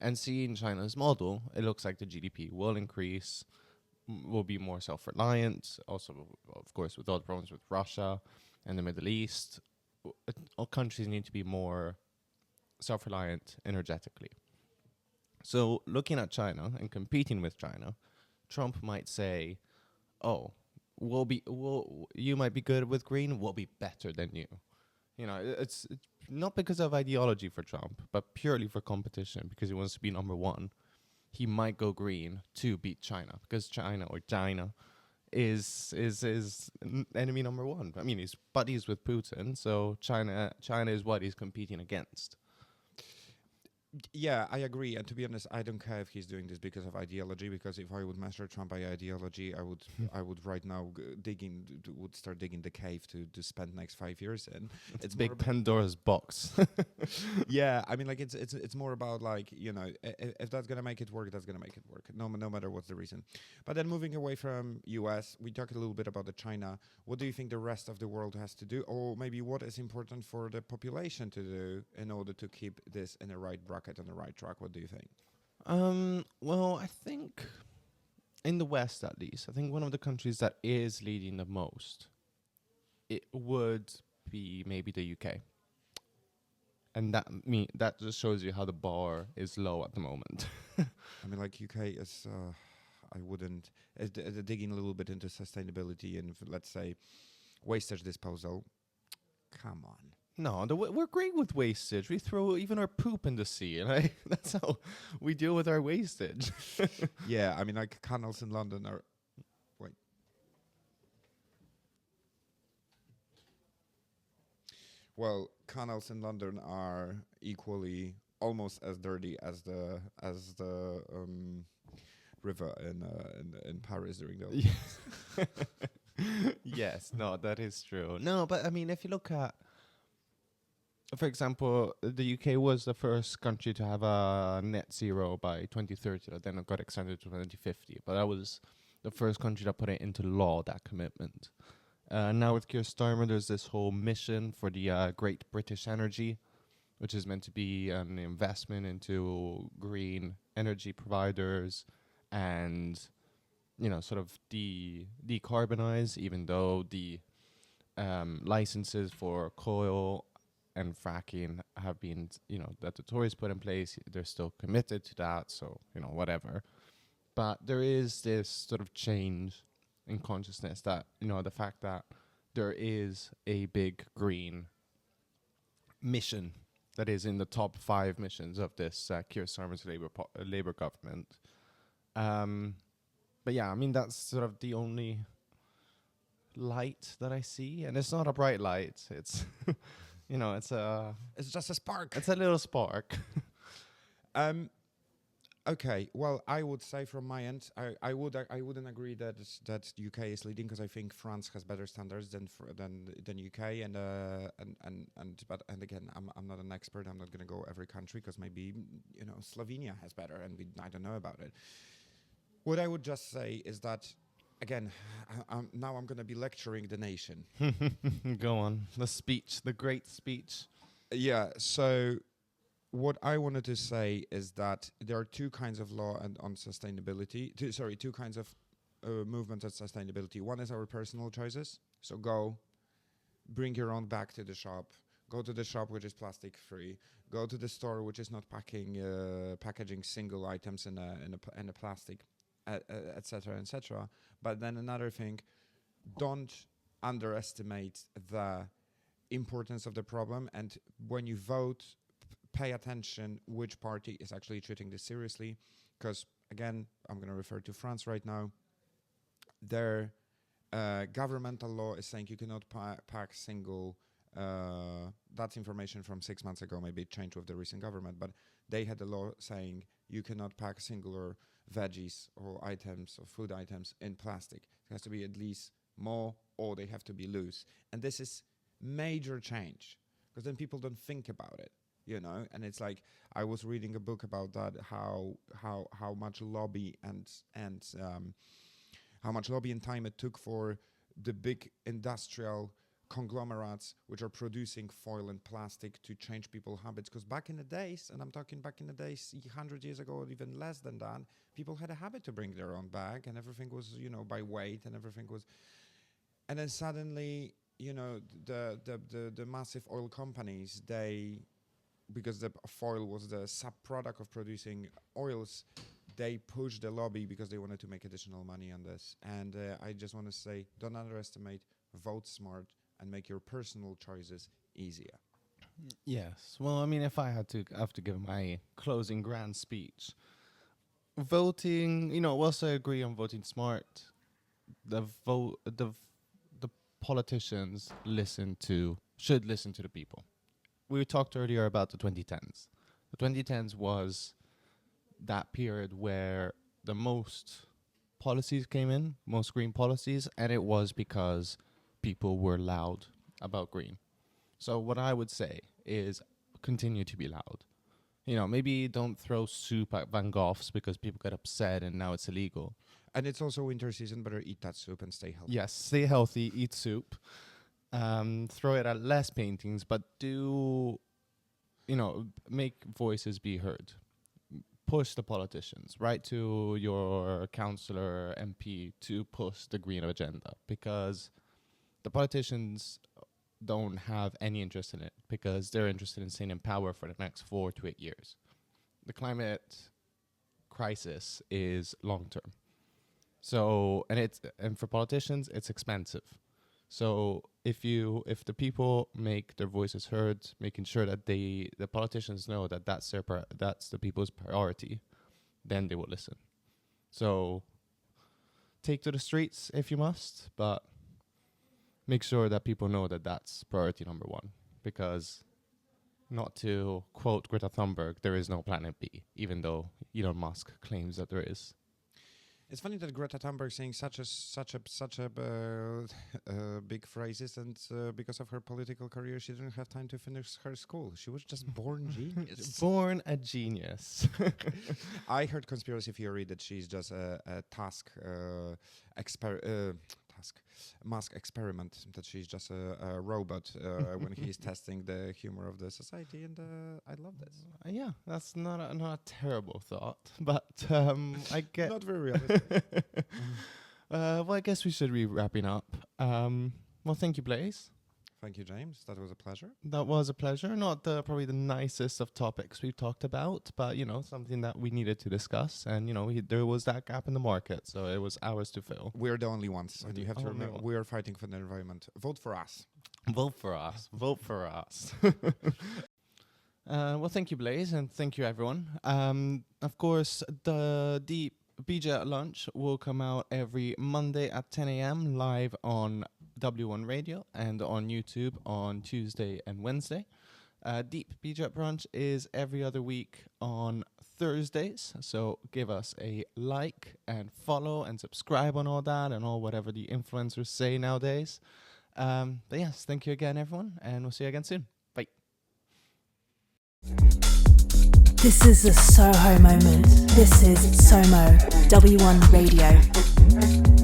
And seeing China's model, it looks like the GDP will increase, will be more self-reliant. Also, of course, with all the problems with Russia and the Middle East, all countries need to be more self-reliant energetically. So looking at China and competing with China, Trump might say, "Oh, you might be good with green. We'll be better than you." You know, it's not because of ideology for Trump, but purely for competition, because he wants to be number one. He might go green to beat China, because China is enemy number one. I mean, he's buddies with Putin, so China is what he's competing against. Yeah, I agree. And to be honest, I don't care if he's doing this because of ideology. Because if I would measure Trump by ideology, I would right now would start digging the cave to spend next 5 years in. It's big Pandora's box. Yeah, I mean, like it's more about, like, you know, if that's gonna make it work, that's gonna make it work. No matter what's the reason. But then moving away from US, we talked a little bit about the China. What do you think the rest of the world has to do, or maybe what is important for the population to do in order to keep this in the right bracket, on the right track? What do you think? Well, I think in the West, at least, I think one of the countries that is leading the most, it would be maybe the UK. And that just shows you how the bar is low at the moment. I mean, like, UK is, I wouldn't, digging a little bit into sustainability and, let's say, wastage disposal. Come on. No, we're great with wastage. We throw even our poop in the sea, and that's how we deal with our wastage. Yeah, I mean, like, canals in London are... Wait. Well, canals in London are equally almost as dirty as the river in Paris during the... Yes, no, that is true. No, but I mean, if you look at, for example, the UK was the first country to have a net zero by 2030. Then it got extended to 2050. But that was the first country that put it into law, that commitment. Now with Keir Starmer, there's this whole mission for the Great British Energy, which is meant to be an investment into green energy providers and, you know, sort of decarbonize, even though the licenses for coal and fracking have been, you know, that the Tories put in place. They're still committed to that, so, you know, whatever. But there is this sort of change in consciousness that, you know, the fact that there is a big green mission that is in the top 5 missions of this Keir Starmer's Labour government. But yeah, I mean, that's sort of the only light that I see, and it's not a bright light. It's you know, it's just a spark. It's a little spark. Okay, well, I would say from my end, I wouldn't agree that UK is leading, because I think France has better standards than UK, and again, I'm not an expert. I'm not gonna go every country, because maybe, you know, Slovenia has better, and I don't know about it. What I would just say is that, again, now I'm going to be lecturing the nation. Go on. The speech, the great speech. Yeah, so what I wanted to say is that there are two kinds of law and on sustainability. Two kinds of movement on sustainability. One is our personal choices. So go, bring your own bag to the shop. Go to the shop which is plastic free. Go to the store which is not packaging single items in a plastic, etc., etc. But then another thing, don't underestimate the importance of the problem, and when you vote, pay attention which party is actually treating this seriously, because again, I'm going to refer to France right now. Their governmental law is saying you cannot pack single. That's information from 6 months ago. Maybe it changed with the recent government, but they had a law saying you cannot pack singular veggies or items or food items in plastic. It has to be at least more, or they have to be loose. And this is major change, because then people don't think about it, you know. And it's like, I was reading a book about that, how much lobby and how much lobby and time it took for the big industrial conglomerates which are producing foil and plastic to change people's habits. Because back in the days, and I'm talking back in the days 100 years ago or even less than that, people had a habit to bring their own bag, and everything was, you know, by weight, and everything was. And then suddenly, you know, the massive oil companies, they, because the foil was the sub-product of producing oils, they pushed the lobby because they wanted to make additional money on this. And I just want to say, don't underestimate, vote smart, and make your personal choices easier. Yes. Well, I mean, if I had to give my closing grand speech, voting, you know, whilst I agree on voting smart, the politicians should listen to the people. We talked earlier about the 2010s. The 2010s was that period where the most policies came in, most green policies, and it was because people were loud about green. So what I would say is continue to be loud. You know, maybe don't throw soup at Van Goghs because people get upset and now it's illegal. And it's also winter season, better eat that soup and stay healthy. Yes, stay healthy, eat soup. Throw it at less paintings, but do, you know, make voices be heard. Push the politicians, write to your councillor, MP, to push the green agenda, because the politicians don't have any interest in it, because they're interested in staying in power for the next 4 to 8 years. The climate crisis is long term. So, and for politicians, it's expensive. So if the people make their voices heard, making sure that the politicians know that that's the people's priority, then they will listen. So take to the streets if you must, but make sure that people know that that's priority number one. Because, not to quote Greta Thunberg, there is no planet B, even though Elon Musk claims that there is. It's funny that Greta Thunberg saying such a big phrases, and because of her political career, she didn't have time to finish her school. She was just born genius. Born a genius. I heard conspiracy theory that she's just a Musk experiment, that she's just a robot when he's testing the humor of the society, and I love this. Yeah, that's not a terrible thought, but I get Not very realistic. well, I guess we should be wrapping up. Well, thank you, Blaze. Thank you, James. That was a pleasure. That was a pleasure. Not probably the nicest of topics we've talked about, but, you know, something that we needed to discuss. And, you know, there was that gap in the market, so it was ours to fill. We're the only ones. And you have to remember, we are fighting for the environment. Vote for us. Vote for us. Vote for us. Well, thank you, Blaze, and thank you, everyone. Of course, the BJ at Lunch will come out every Monday at 10 a.m. live on W1 Radio and on YouTube on Tuesday and Wednesday. Deep BJ at Brunch is every other week on Thursdays, so give us a like and follow and subscribe on all that and all whatever the influencers say nowadays. But yes, thank you again, everyone, and we'll see you again soon. Bye. This is a Soho moment. This is SOMO W1 Radio.